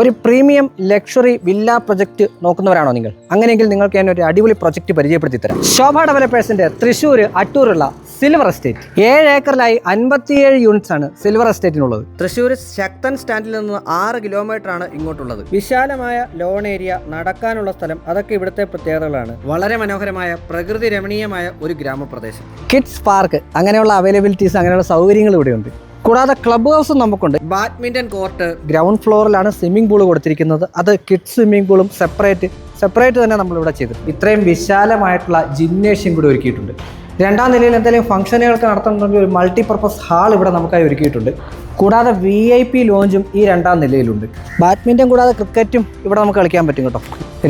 ഒരു premium luxury villa project നോക്കുന്നവരാണോ നിങ്ങൾ? അങ്ങനെയെങ്കിൽ നിങ്ങൾക്ക് ഞാൻ ഒരു അടിപൊളി പ്രൊജക്റ്റ് പരിചയപ്പെടുത്തി തരാം. ശോഭ ഡെവലപ്പേഴ്സിന്റെ തൃശ്ശൂർ അട്ടൂറുള്ള സിൽവർ എസ്റ്റേറ്റ് 7 ഏക്കറിലായി 57 യൂണിറ്റ്സ് ആണ് സിൽവർ എസ്റ്റേറ്റിനുള്ളത്. തൃശ്ശൂർ ശക്തൻ സ്റ്റാൻഡിൽ നിന്ന് 6 കിലോമീറ്റർ ആണ് ഇങ്ങോട്ടുള്ളത്. വിശാലമായ ലോൺ ഏരിയ, നടക്കാനുള്ള സ്ഥലം, അതൊക്കെ ഇവിടുത്തെ പ്രത്യേകതകളാണ്. വളരെ മനോഹരമായ പ്രകൃതി രമണീയമായ ഒരു ഗ്രാമപ്രദേശം. കിഡ്സ് പാർക്ക്, അങ്ങനെയുള്ള അവൈലബിലിറ്റീസ്, അങ്ങനെയുള്ള സൗകര്യങ്ങൾ ഇവിടെയുണ്ട്. കൂടാതെ ക്ലബ് ഹൗസും നമുക്കുണ്ട്. ബാഡ്മിന്റൺ കോർട്ട്, ഗ്രൗണ്ട് ഫ്ലോറിലാണ് സ്വിമ്മിംഗ് പൂൾ കൊടുത്തിരിക്കുന്നത്. അത് കിഡ്സ് സ്വിമ്മിംഗ് പൂളും സെപ്പറേറ്റ് തന്നെ നമ്മളിവിടെ ചെയ്തു. ഇത്രയും വിശാലമായിട്ടുള്ള ജിംനേഷ്യം കൂടി ഒരുക്കിയിട്ടുണ്ട്. 2ാം നിലയിൽ എന്തെങ്കിലും ഫംഗ്ഷനുകൾക്ക് നടത്തുന്നുണ്ടെങ്കിൽ ഒരു മൾട്ടിപർപ്പസ് ഹാൾ ഇവിടെ നമുക്കായി ഒരുക്കിയിട്ടുണ്ട്. കൂടാതെ VIP ലോഞ്ചും ഈ 2ാം നിലയിലുണ്ട്. ബാഡ്മിന്റൺ കൂടാതെ ക്രിക്കറ്റും ഇവിടെ നമുക്ക് കളിക്കാൻ പറ്റും കേട്ടോ.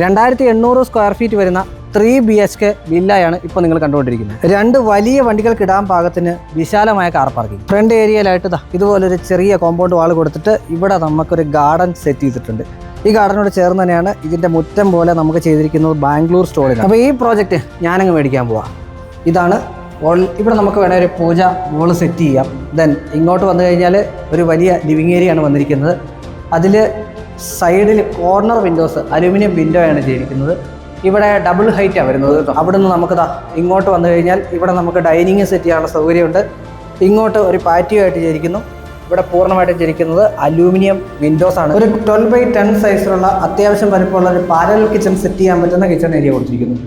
2800 സ്ക്വയർ ഫീറ്റ് വരുന്ന 3 BHK വില്ലയാണ് ഇപ്പോൾ നിങ്ങൾ കണ്ടുകൊണ്ടിരിക്കുന്നത്. 2 വലിയ വണ്ടികൾക്ക് ഇടാൻ പാകത്തിന് വിശാലമായ കാർ പാർക്കിംഗ്. ഫ്രണ്ട് ഏരിയയിലായിട്ട് ഇതുപോലൊരു ചെറിയ കോമ്പൗണ്ട് വാൾ കൊടുത്തിട്ട് ഇവിടെ നമുക്കൊരു ഗാർഡൻ സെറ്റ് ചെയ്തിട്ടുണ്ട്. ഈ ഗാർഡനോട് ചേർന്ന് തന്നെയാണ് ഇതിൻ്റെ മുറ്റം പോലെ നമുക്ക് ചെയ്തിരിക്കുന്നത് ബാംഗ്ലൂർ സ്റ്റോറിൽ. അപ്പോൾ ഈ പ്രോജക്റ്റ് ഞാനങ്ങ് മേടിക്കാൻ പോവാം. ഇതാണ് ഇവിടെ നമുക്ക് വേണേൽ ഒരു പൂജ വോൾ സെറ്റ് ചെയ്യാം. ദെൻ ഇങ്ങോട്ട് വന്നു കഴിഞ്ഞാൽ ഒരു വലിയ ലിവിങ് ഏരിയ ആണ് വന്നിരിക്കുന്നത്. അതിൽ സൈഡിൽ കോർണർ വിൻഡോസ് അലൂമിനിയം വിൻഡോ ആണ് ചെയ്തിരിക്കുന്നത്. ഇവിടെ ഡബിൾ ഹൈറ്റാണ് വരുന്നത് കേട്ടോ. അവിടെ നിന്ന് നമുക്ക് ഇങ്ങോട്ട് വന്നു കഴിഞ്ഞാൽ ഇവിടെ നമുക്ക് ഡൈനിങ് സെറ്റ് ചെയ്യാനുള്ള സൗകര്യമുണ്ട്. ഇങ്ങോട്ട് ഒരു പാറ്റിയോ ആയിട്ട് ചെയ്തിരിക്കുന്നു. ഇവിടെ പൂർണ്ണമായിട്ടും ചെയ്തിരിക്കുന്നത് അലൂമിനിയം വിൻഡോസ് ആണ്. ഒരു 12x10 സൈസിലുള്ള അത്യാവശ്യം വലുപ്പമുള്ള ഒരു പാരലൽ കിച്ചൺ സെറ്റ് ചെയ്യാൻ പറ്റുന്ന കിച്ചൺ ഏരിയ കൊടുത്തിരിക്കുന്നു.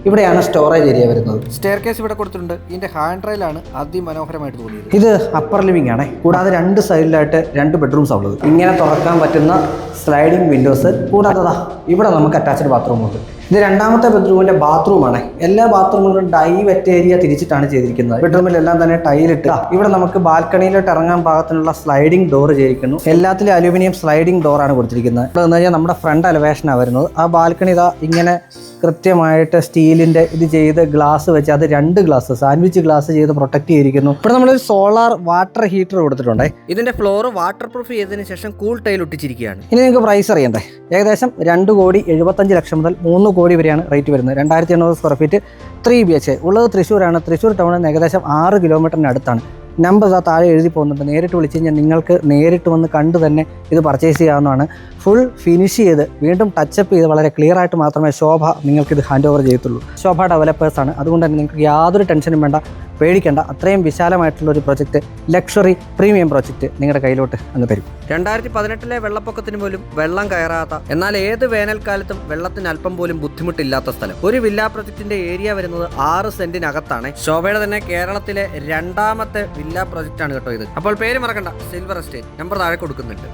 ഇവിടെയാണ് സ്റ്റോറേജ് ഏരിയ വരുന്നത്. സ്റ്റെയർ കേസ് ഇവിടെ കൊടുത്തിട്ടുണ്ട്. ഇതിന്റെ ഹാൻഡ് റെയിലാണ് അതിമനോഹരമായിട്ട് തോന്നിയത്. ഇത് അപ്പർ ലിവിംഗ് ആണ്. കൂടാതെ 2 സൈഡിലായിട്ട് 2 ബെഡ്റൂംസ് ഉള്ളത്. ഇങ്ങനെ തുറക്കാൻ പറ്റുന്ന സ്ലൈഡിംഗ് വിൻഡോസ്. കൂടാതെ ഇവിടെ നമുക്ക് അറ്റാച്ച്ഡ് ബാത്റൂം ഉണ്ട്. ഇത് 2ാമത്തെ ബെഡ്റൂമിന്റെ ബാത്റൂമാണ്. എല്ലാ ബാത്റൂമുകളും ഡൈവെറ്റ് ഏരിയ തിരിച്ചിട്ടാണ് ചെയ്തിരിക്കുന്നത്. ബെഡ്റൂമിലെല്ലാം തന്നെ ടൈലിട്ട് ഇവിടെ നമുക്ക് ബാൽക്കണിയിലോട്ട് ഇറങ്ങാൻ പാകത്തിനുള്ള സ്ലൈഡിംഗ് ഡോർ ചെയ്തിരിക്കുന്നു. എല്ലാത്തിലും അലൂമിനിയം സ്ലൈഡിംഗ് ഡോറാണ് കൊടുത്തിരിക്കുന്നത്. ഇവിടെ വന്നു കഴിഞ്ഞാൽ നമ്മുടെ ഫ്രണ്ട് എലവേഷനാണ് വരുന്നത്. ആ ബാൽക്കണി ഇങ്ങനെ കൃത്യമായിട്ട് സ്റ്റീലിന്റെ ഇത് ചെയ്ത് ഗ്ലാസ് വെച്ച് അത് 2 ഗ്ലാസ് സാൻഡ്വിച്ച് ഗ്ലാസ് ചെയ്ത് പ്രൊട്ടക്ട് ചെയ്തിരിക്കുന്നു. ഇവിടെ നമ്മളൊരു സോളാർ വാട്ടർ ഹീറ്റർ കൊടുത്തിട്ടുണ്ട്. ഇതിന്റെ ഫ്ലോർ വാട്ടർ പ്രൂഫ് ചെയ്തതിനു ശേഷം കൂൾ ടൈൽ ഒട്ടിച്ചിരിക്കുകയാണ്. ഇനി നിങ്ങൾക്ക് പ്രൈസ് അറിയണ്ടേ? ഏകദേശം 2,75,00,000 മുതൽ 3 കോടി വരെയാണ് റേറ്റ് വരുന്നത്. 2800 സ്ക്വയർ ഫീറ്റ് 3 BHK ഉള്ളത് തൃശ്ശൂരാണ്. തൃശ്ശൂർ ടൗണിൽ നിന്ന് ഏകദേശം 6 കിലോമീറ്ററിന് അടുത്താണ്. നമ്പർ താഴെ എഴുതി പോകുന്നുണ്ട്. നേരിട്ട് വിളിച്ച് കഴിഞ്ഞാൽ നിങ്ങൾക്ക് നേരിട്ട് വന്ന് കണ്ട് തന്നെ ഇത് പർച്ചേസ് ചെയ്യാവുന്നതാണ്. ഫുൾ ഫിനിഷ് ചെയ്ത് വീണ്ടും ടച്ചപ്പ് ചെയ്ത് വളരെ ക്ലിയർ ആയിട്ട് മാത്രമേ ശോഭ നിങ്ങൾക്കിത് ഹാൻഡ് ഓവർ ചെയ്യത്തുള്ളൂ. ശോഭ ഡെവലപ്പേഴ്സാണ്. അതുകൊണ്ട് തന്നെ നിങ്ങൾക്ക് യാതൊരു ടെൻഷനും വേണ്ട, പേടിക്കേണ്ട. അത്രയും വിശാലമായിട്ടുള്ള ഒരു പ്രൊജക്റ്റ്, ലക്ഷറി പ്രീമിയം പ്രൊജക്റ്റ് നിങ്ങളുടെ കയ്യിലോട്ട് അങ്ങ് തരും. 2018 വെള്ളപ്പൊക്കത്തിന് പോലും വെള്ളം കയറാത്ത, എന്നാൽ ഏത് വേനൽക്കാലത്തും വെള്ളത്തിന് അല്പം പോലും ബുദ്ധിമുട്ടില്ലാത്ത സ്ഥലം. ഒരു വില്ലാ പ്രൊജക്റ്റിന്റെ ഏരിയ വരുന്നത് 6 സെന്റിനകത്താണ്. ശോഭയുടെ തന്നെ കേരളത്തിലെ 2ാമത്തെ വില്ലാ പ്രൊജക്റ്റ് ആണ് കേട്ടോ ഇത്. അപ്പോൾ പേര് മറക്കണ്ട, സിൽവർ എസ്റ്റേറ്റ്. നമ്പർ താഴെ കൊടുക്കുന്നുണ്ട്.